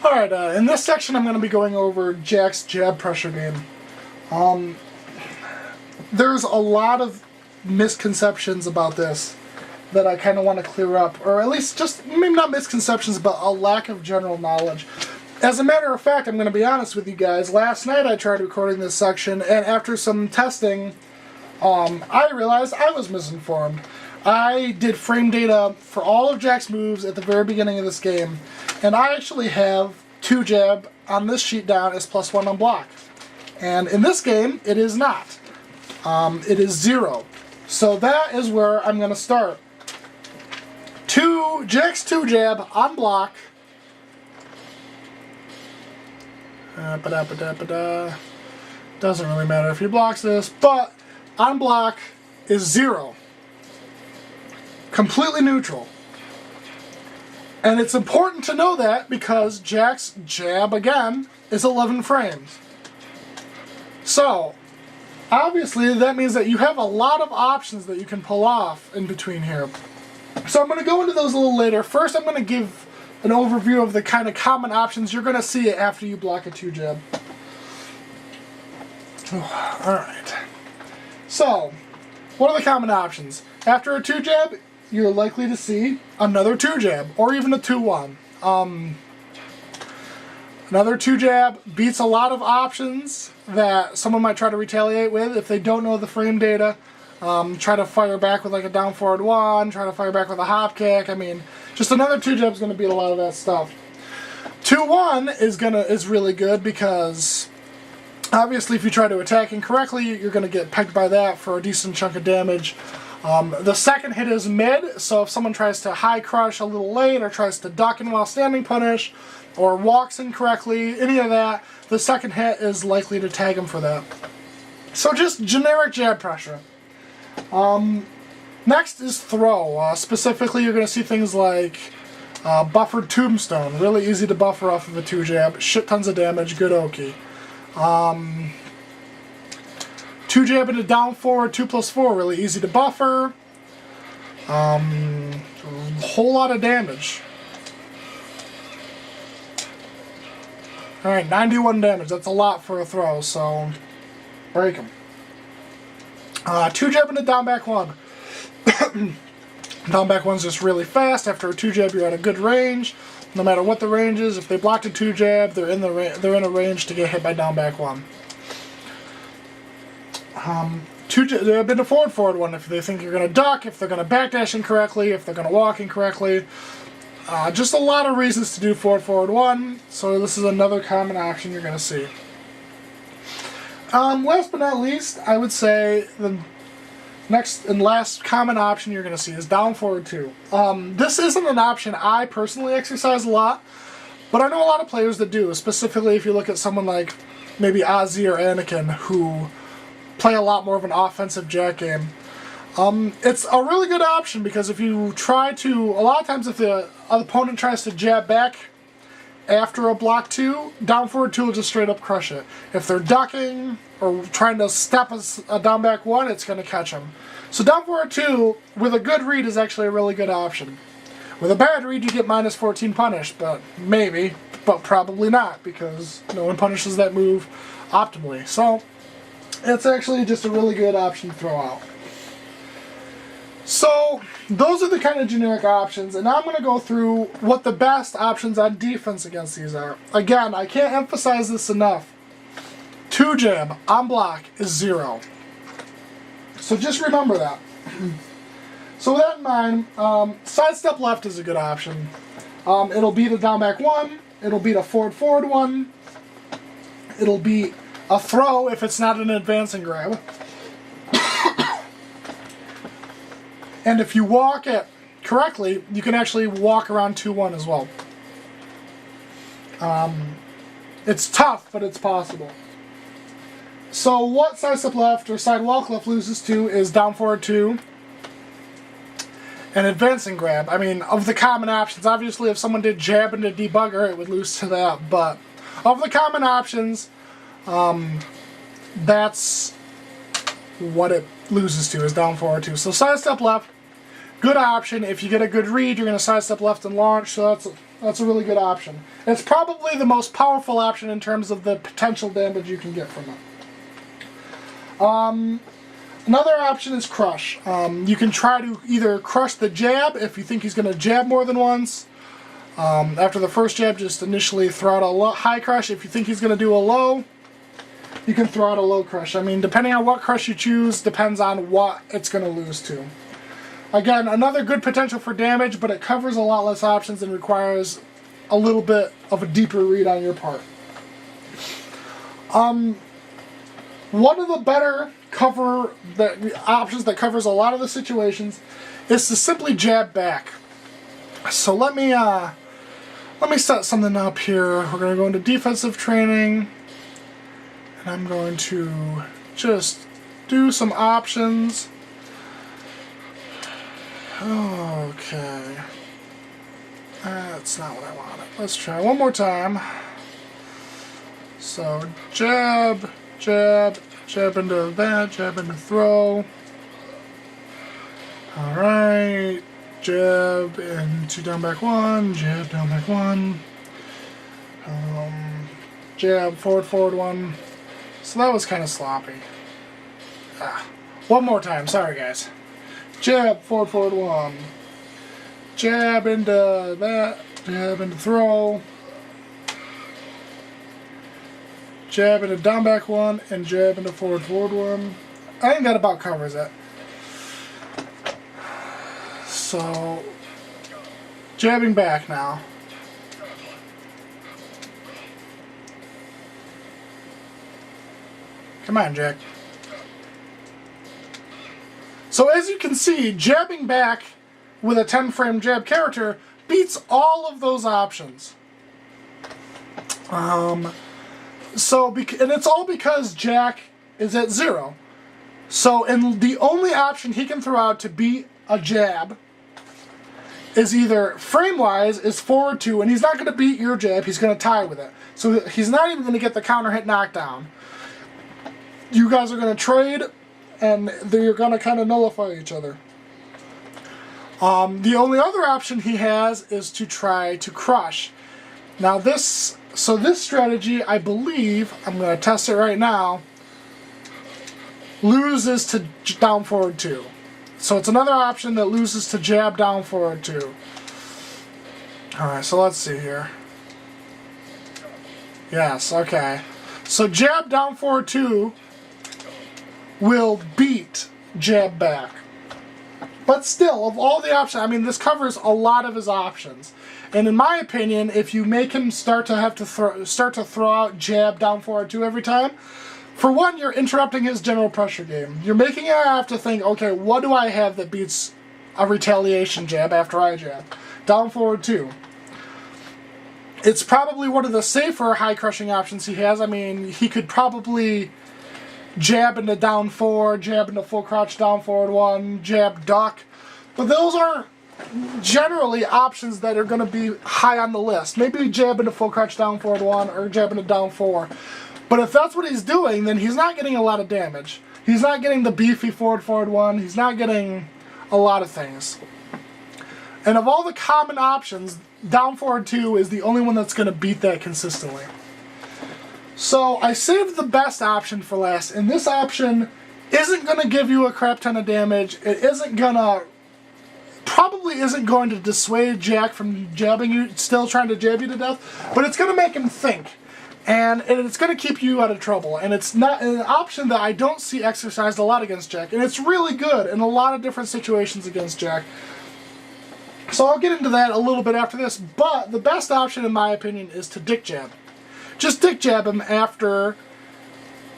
Alright, in this section I'm going to be going over Jack's jab pressure game. There's a lot of misconceptions about this that I kind of want to clear up, or at least just, maybe not misconceptions, but a lack of general knowledge. As a matter of fact, I'm going to be honest with you guys, last night I tried recording this section, and after some testing, I realized I was misinformed. I did frame data for all of Jack's moves at the very beginning of this game, and I actually have 2 jab on this sheet down as +1 on block. And in this game, it is not. It is 0. So that is where I'm going to start. Jack's 2 jab on block. Doesn't really matter if he blocks this, but on block is 0. Completely neutral. And it's important to know that because Jack's jab, again, is 11 frames. So, obviously that means that you have a lot of options that you can pull off in between here. So I'm going to go into those a little later. First I'm going to give an overview of the kind of common options you're going to see after you block a 2 jab. Alright. So, what are the common options? After a 2 jab, you're likely to see another 2 jab, or even a 2-1. Another 2 jab beats a lot of options that someone might try to retaliate with if they don't know the frame data. Try to fire back with like a down forward 1, try to fire back with a hop kick. I mean, just another 2 jab is going to beat a lot of that stuff. 2-1 is really good because obviously if you try to attack incorrectly, you're going to get pegged by that for a decent chunk of damage. The second hit is mid, so if someone tries to high crush a little late or tries to duck in while standing punish or walks incorrectly, any of that, the second hit is likely to tag him for that. So just generic jab pressure. Next is throw. Specifically, you're going to see things like buffered tombstone. Really easy to buffer off of a 2 jab. Shit tons of damage. Good okie. 2 jab into down forward, 2+4, really easy to buffer. Whole lot of damage. Alright, 91 damage. That's a lot for a throw, so break him. 2 jab into down back 1. Down back 1's just really fast. After a 2 jab, you're at a good range. No matter what the range is, if they blocked a 2 jab, they're in a range to get hit by down back 1. 2 jab, they've been a forward 1 if they think you're going to duck, if they're going to backdash incorrectly, if they're going to walk incorrectly. Just a lot of reasons to do forward 1, so this is another common option you're going to see. Last but not least, I would say the next and last common option you're going to see is down forward 2. This isn't an option I personally exercise a lot, but I know a lot of players that do, specifically if you look at someone like maybe Ozzy or Anakin who play a lot more of an offensive Jack game. It's a really good option because if you try to, a lot of times if the opponent tries to jab back after a block 2, down forward 2 will just straight up crush it. If they're ducking or trying to step a down back 1, it's going to catch them. So down forward 2 with a good read is actually a really good option. With a bad read you get -14 punish, but maybe, but probably not because no one punishes that move optimally. So it's actually just a really good option to throw out. So those are the kind of generic options, and now I'm going to go through what the best options on defense against these are. Again, I can't emphasize this enough. 2 jab on block is 0. So just remember that. So with that in mind, sidestep left is a good option. It'll beat a down back 1, it'll beat a forward 1, it'll beat a throw if it's not an advancing grab. And if you walk it correctly, you can actually walk around 2-1 as well. It's tough, but it's possible. So what sidestep left or side walk left loses to is down forward 2 and advancing grab. I mean, of the common options, obviously if someone did jab into debugger, it would lose to that. But of the common options, that's what it loses to, is down forward 2. So sidestep left, good option. If you get a good read, you're going to sidestep left and launch, so That's a really good option. It's probably the most powerful option in terms of the potential damage you can get from it. Another option is Crush. You can try to either crush the jab if you think he's going to jab more than once. After the first jab, just initially throw out a high crush. If you think he's going to do a low, you can throw out a low crush. I mean, depending on what crush you choose, depends on what it's going to lose to. Again, another good potential for damage, but it covers a lot less options and requires a little bit of a deeper read on your part. One of the better options that covers a lot of the situations is to simply jab back. So let me set something up here. We're going to go into defensive training, and I'm going to just do some options. Okay. That's not what I wanted. Let's try one more time. So, jab, jab, jab into that, jab into throw. Alright. Jab into down back one, jab down back one. Jab, forward one. So that was kind of sloppy. One more time, sorry guys. Jab, forward one. Jab into that, jab into throw. Jab into down back one, and jab into forward one. I think that about covers it. So, jabbing back now. Come on, Jack. So as you can see, jabbing back with a 10-frame jab character beats all of those options. And it's all because Jack is at 0. So, and the only option he can throw out to beat a jab is either frame-wise is forward 2, and he's not going to beat your jab, he's going to tie with it. So he's not even going to get the counter hit knockdown. You guys are going to trade, and they're going to kind of nullify each other. The only other option he has is to try to crush. Now this strategy, I believe, I'm going to test it right now, loses to down forward 2. So it's another option that loses to jab down forward 2. Alright, so let's see here. Yes, okay. So jab down forward 2 will beat jab back. But still, of all the options, I mean, this covers a lot of his options. And in my opinion, if you make him start to throw out jab down forward 2 every time, for one, you're interrupting his general pressure game. You're making him have to think, okay, what do I have that beats a retaliation jab after I jab? Down forward 2. It's probably one of the safer high crushing options he has. I mean, he could probably jab into down 4, jab into full crouch down forward 1, jab duck. But those aren't generally options that are going to be high on the list. Maybe jab into full crouch down forward 1 or jab into down 4. But if that's what he's doing, then he's not getting a lot of damage. He's not getting the beefy forward 1. He's not getting a lot of things. And of all the common options, down forward 2 is the only one that's going to beat that consistently. So I saved the best option for last, and this option isn't going to give you a crap ton of damage. It probably isn't going to dissuade Jack from jabbing you, still trying to jab you to death, but it's going to make him think. And it's going to keep you out of trouble. And it's not an option that I don't see exercised a lot against Jack. And it's really good in a lot of different situations against Jack. So I'll get into that a little bit after this. But the best option, in my opinion, is to dick jab. Just dick jab him after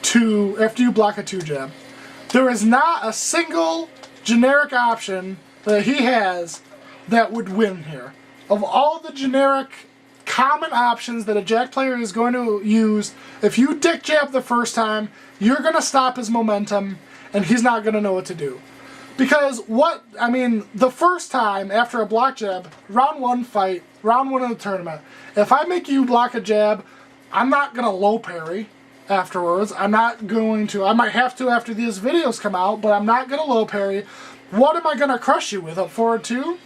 you block a 2 jab. There is not a single generic option that he has that would win here. Of all the generic common options that a Jack player is going to use, if you dick jab the first time, you're going to stop his momentum and he's not going to know what to do. Because the first time after a block jab, round 1 fight, round 1 of the tournament, if I make you block a jab, I'm not going to low parry afterwards. I might have to after these videos come out, but I'm not going to low parry. What am I going to crush you with? A forward 2?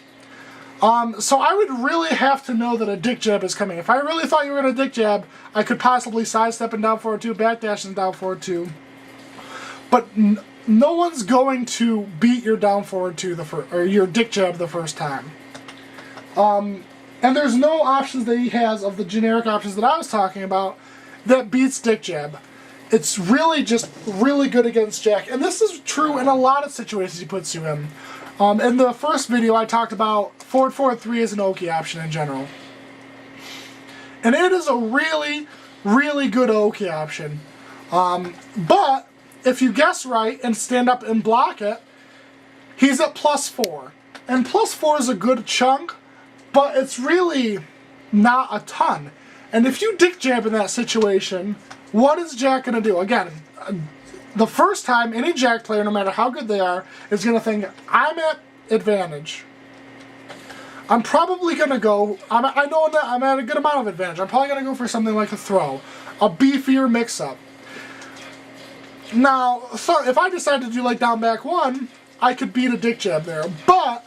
So I would really have to know that a dick jab is coming. If I really thought you were going to dick jab, I could possibly sidestep and down forward 2, backdash and down forward 2. But no one's going to beat your down forward 2 or your dick jab the first time. And there's no options that he has of the generic options that I was talking about that beats dick jab. It's really just really good against Jack. And this is true in a lot of situations he puts you in. In the first video I talked about forward 3 as an Oki option in general. And it is a really, really good Oki option. But if you guess right and stand up and block it, he's at +4. And +4 is a good chunk, but it's really not a ton. And if you dick jab in that situation, what is Jack going to do? Again, the first time any Jack player, no matter how good they are, is going to think, I'm at advantage. I'm probably going to go, I know that I'm at a good amount of advantage. I'm probably going to go for something like a throw, a beefier mix-up. Now, so if I decide to do like down back 1, I could beat a dick jab there. But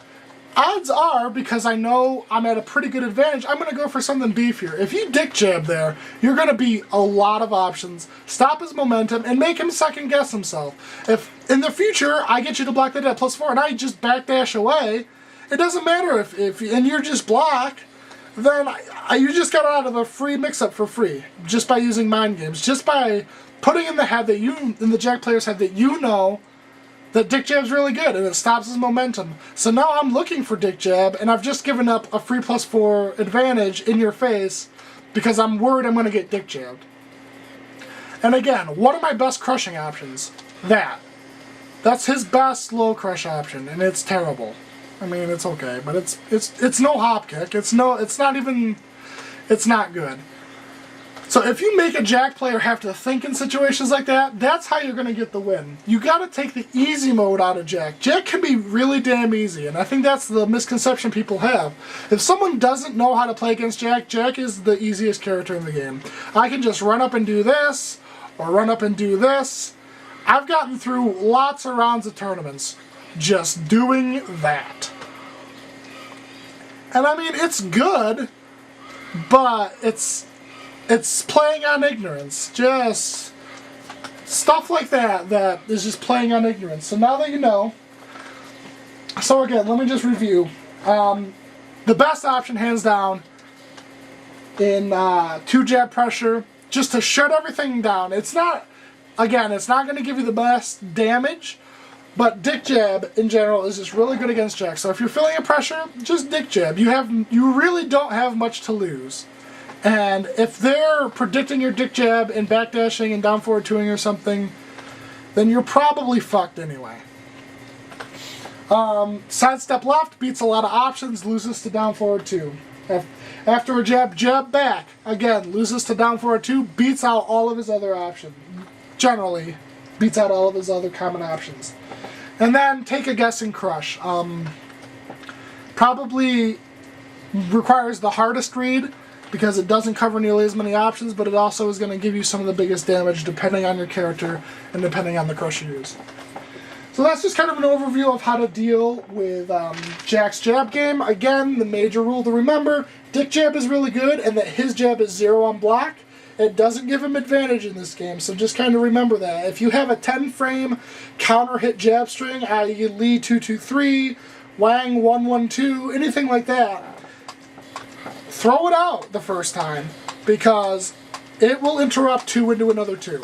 odds are, because I know I'm at a pretty good advantage, I'm going to go for something beefier. If you dick jab there, you're going to beat a lot of options, stop his momentum, and make him second guess himself. If in the future I get you to block that at +4 and I just backdash away, it doesn't matter if and you're just block, then you just got out of a free mix-up for free just by using mind games, just by putting in the head that in the Jack player's head that you know that dick jab's really good and it stops his momentum. So now I'm looking for dick jab and I've just given up a free +4 advantage in your face because I'm worried I'm going to get dick jabbed. And again, what are my best crushing options? That's his best low crush option, and it's terrible. I mean, it's okay, but it's no hop kick. It's not good. So if you make a Jack player have to think in situations like that, that's how you're going to get the win. You got to take the easy mode out of Jack. Jack can be really damn easy, and I think that's the misconception people have. If someone doesn't know how to play against Jack, Jack is the easiest character in the game. I can just run up and do this, or run up and do this. I've gotten through lots of rounds of tournaments just doing that. And I mean, it's good, but it's playing on ignorance. Just stuff like that is just playing on ignorance. So now that you know, so again, let me just review. The best option, hands down, in 2 jab pressure, just to shut everything down. It's not going to give you the best damage, but dick jab in general is just really good against Jack. So if you're feeling a pressure, just dick jab. You really don't have much to lose. And if they're predicting your dick jab and backdashing and down forward 2ing or something, then you're probably fucked anyway. Sidestep left beats a lot of options, loses to down forward 2. After a jab back, again, loses to down forward 2, beats out all of his other options. Generally, beats out all of his other common options. And then take a guess and crush. Probably requires the hardest read because it doesn't cover nearly as many options, but it also is going to give you some of the biggest damage depending on your character and depending on the crush you use. So that's just kind of an overview of how to deal with Jack's jab game. Again, the major rule to remember, dick jab is really good and that his jab is 0 on block. It doesn't give him advantage in this game, so just kind of remember that. If you have a 10-frame counter-hit jab string, i.e. Lee 2-2-3, Wang 1-1-2, anything like that, throw it out the first time because it will interrupt 2 into another 2.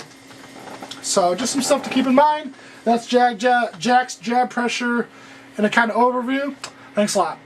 So just some stuff to keep in mind. That's Jack's jab pressure and a kind of overview. Thanks a lot.